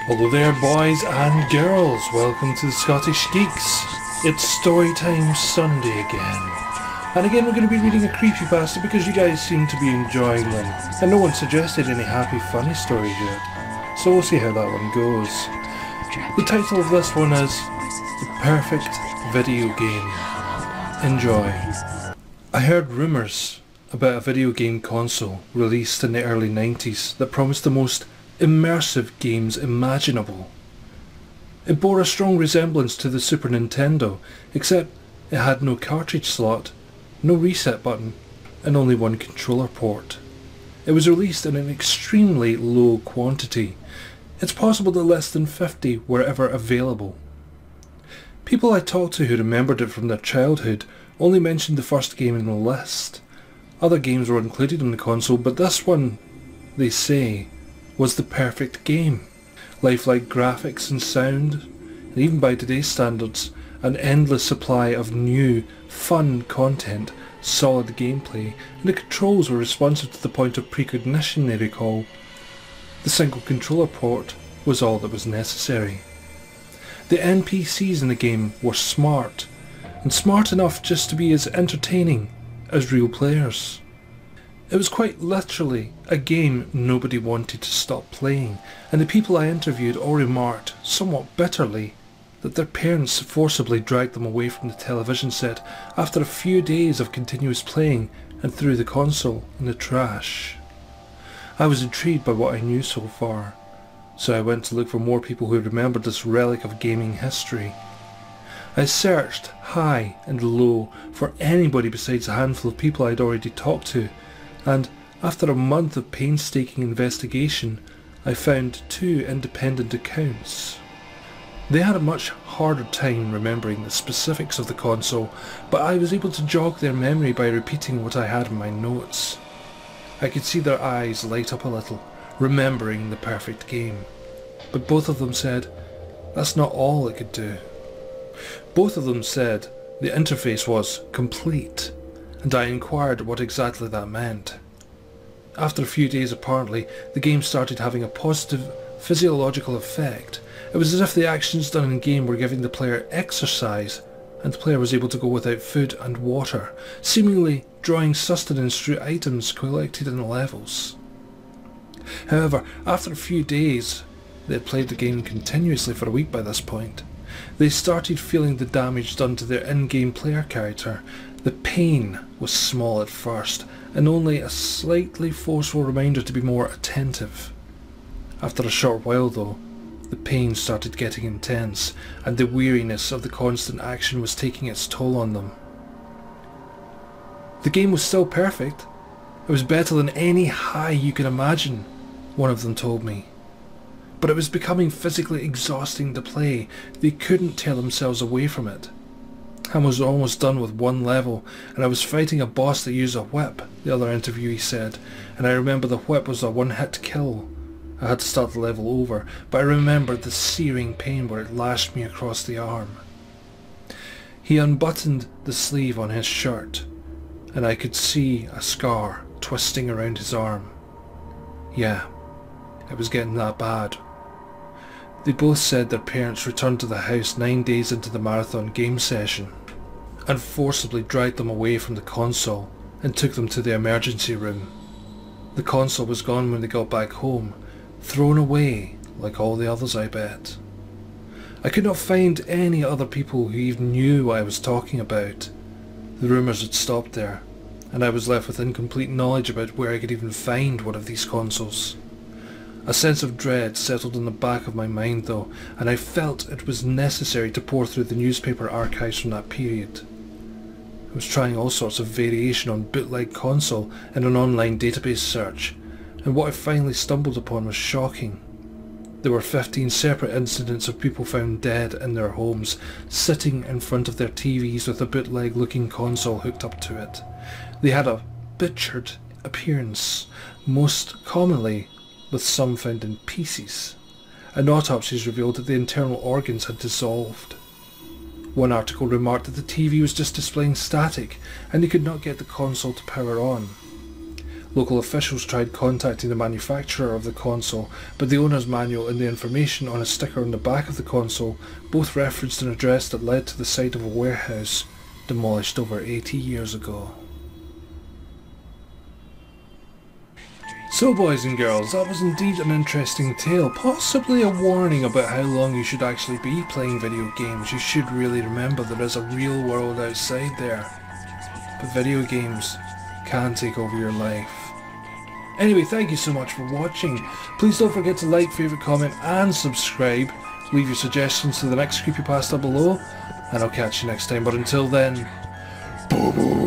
Hello there boys and girls, welcome to the Scottish Geeks. It's Storytime Sunday again. And again we're going to be reading a Creepypasta because you guys seem to be enjoying them. And no one suggested any happy funny stories yet. So we'll see how that one goes. The title of this one is The Perfect Video Game. Enjoy. I heard rumours about a video game console released in the early 90s that promised the most immersive games imaginable. It bore a strong resemblance to the Super Nintendo, except it had no cartridge slot, no reset button, and only one controller port. It was released in an extremely low quantity. It's possible that less than 50 were ever available. People I talked to who remembered it from their childhood only mentioned the first game in the list. Other games were included in the console, but this one, they say, was the perfect game. Lifelike graphics and sound, and even by today's standards, an endless supply of new, fun content, solid gameplay, and the controls were responsive to the point of precognition they recall. The single controller port was all that was necessary. The NPCs in the game were smart, and smart enough just to be as entertaining as real players. It was quite literally a game nobody wanted to stop playing, and the people I interviewed all remarked, somewhat bitterly, that their parents forcibly dragged them away from the television set after a few days of continuous playing and threw the console in the trash. I was intrigued by what I knew so far, so I went to look for more people who remembered this relic of gaming history. I searched high and low for anybody besides a handful of people I'd already talked to, and after a month of painstaking investigation, I found two independent accounts. They had a much harder time remembering the specifics of the console, but I was able to jog their memory by repeating what I had in my notes. I could see their eyes light up a little, remembering the perfect game. But both of them said, that's not all it could do. Both of them said the interface was complete, and I inquired what exactly that meant. After a few days apparently, the game started having a positive physiological effect. It was as if the actions done in game were giving the player exercise, and the player was able to go without food and water, seemingly drawing sustenance through items collected in the levels. However, after a few days, they had played the game continuously for a week by this point, they started feeling the damage done to their in-game player character. The pain was small at first, and only a slightly forceful reminder to be more attentive. After a short while though, the pain started getting intense, and the weariness of the constant action was taking its toll on them. The game was still perfect. It was better than any high you can imagine, one of them told me. But it was becoming physically exhausting to play. They couldn't tear themselves away from it. I was almost done with one level, and I was fighting a boss that used a whip, the other interviewee said, and I remember the whip was a one-hit kill. I had to start the level over, but I remembered the searing pain where it lashed me across the arm. He unbuttoned the sleeve on his shirt, and I could see a scar twisting around his arm. Yeah, it was getting that bad. They both said their parents returned to the house 9 days into the marathon game session and forcibly dragged them away from the console and took them to the emergency room. The console was gone when they got back home, thrown away like all the others I bet. I could not find any other people who even knew what I was talking about. The rumours had stopped there, and I was left with incomplete knowledge about where I could even find one of these consoles. A sense of dread settled in the back of my mind though, and I felt it was necessary to pore through the newspaper archives from that period. I was trying all sorts of variation on bootleg console in an online database search, and what I finally stumbled upon was shocking. There were 15 separate incidents of people found dead in their homes, sitting in front of their TVs with a bootleg looking console hooked up to it. They had a butchered appearance, most commonly with some found in pieces, and autopsies revealed that the internal organs had dissolved. One article remarked that the TV was just displaying static and they could not get the console to power on. Local officials tried contacting the manufacturer of the console, but the owner's manual and the information on a sticker on the back of the console both referenced an address that led to the site of a warehouse demolished over 80 years ago. So boys and girls, that was indeed an interesting tale, possibly a warning about how long you should actually be playing video games. You should really remember there is a real world outside there, but video games can take over your life. Anyway, thank you so much for watching. Please don't forget to like, favourite, comment and subscribe. Leave your suggestions to the next creepypasta below, and I'll catch you next time. But until then, boo boo!